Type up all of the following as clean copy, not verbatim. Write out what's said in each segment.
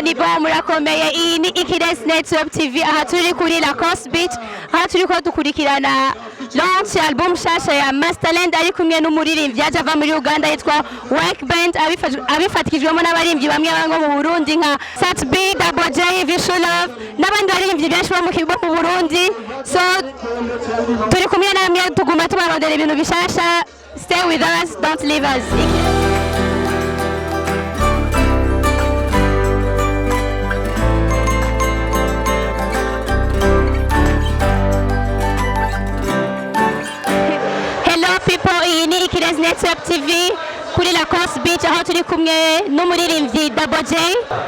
ni bo murakomeye. Iyi ni Ikirezi Network TV, aha turi kuri La Coast Beach, aha turi ko dukurikirana launch album nshasha ya Masterland ari kumwe n'umuririmbyi yaje ava muri Uganda yitwa Work Band, abifatikijwemo n'abaririmbyi bamwe bango mu Burundi nka Sat B, Double J, Visual Love n'abandi baririmbyi benshi bo mu Burundi. So turi kumwe namwe tuguma tubarondera ibintu bishasha. Stay with us, don't leave us. Iyi ni Ikirezi Network TV kuri La Coast Beach, aho turi kumwe n'umuririmbyi Double J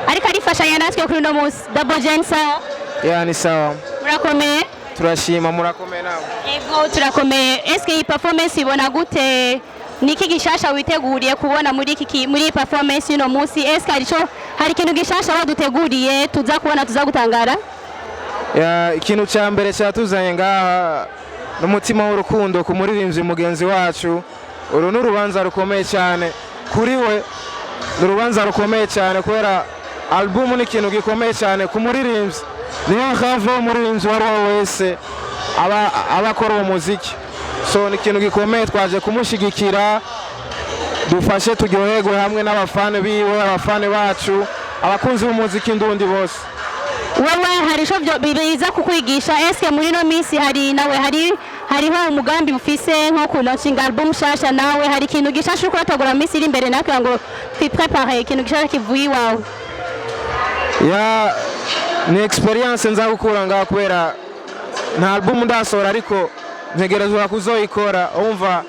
ariko arifashanya natwe kuri uno munsi. Double J sawa? Ni sawa. Murakomeye? Turashima, murakomeye nawe? Ego turakomeye. Eske iyi performance ibona gute? Niki gishasha witeguriye kubona muri performance uno munsi? Eske hari ikintu gishasha waduteguriye tuza kubona tuza gutangara? Ikintu cya mbere cyatuzanye ngaha n'umutima w'urukundo ku muririmbyi mugenzi wacu. Uru n'urubanza rukomeye cyane kuri we, n'urubanza rukomeye cyane kubera album ni ikintu gikomeye cyane ku muririmbyi. Niyo have umuririmbyi wari wese abakora uwo muziki, so ni ikintu gikomeye. Twaje kumushyigikira, dufashe turyoherwe hamwe n'abafana biwe, abafana bacu, abakunzi b'umuziki ndundi bose. Wewe hari sho biza kukwigisha? Eske muri no minsi hariho umugambi ufise nko ku launching album shasha? Nawe hari ikintu gishasha uko atagura minsi iri imbere nakwe ngo twiprepare ikintu gishasha kivuye iwawe? Ni experience nza gukura ngaho kubera nta album ndasora, ariko ntegerezwa kuzoyikora. Umva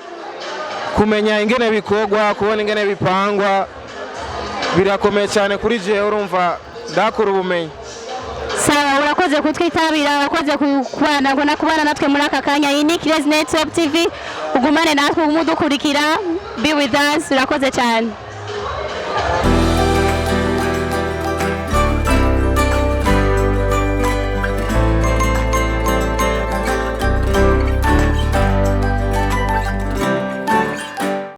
kumenya ingene bikogwa, kubona ingene bipangwa birakomeye cyane kuri je. Urumva ndakura ubumenyi. Sawa, urakoze kutwitabira, urakoze kubana natwe muri aka kanya. Iyi ni Ikirezi Network TV, ugumane natwe umudukurikira. Be with us, urakoze cyane.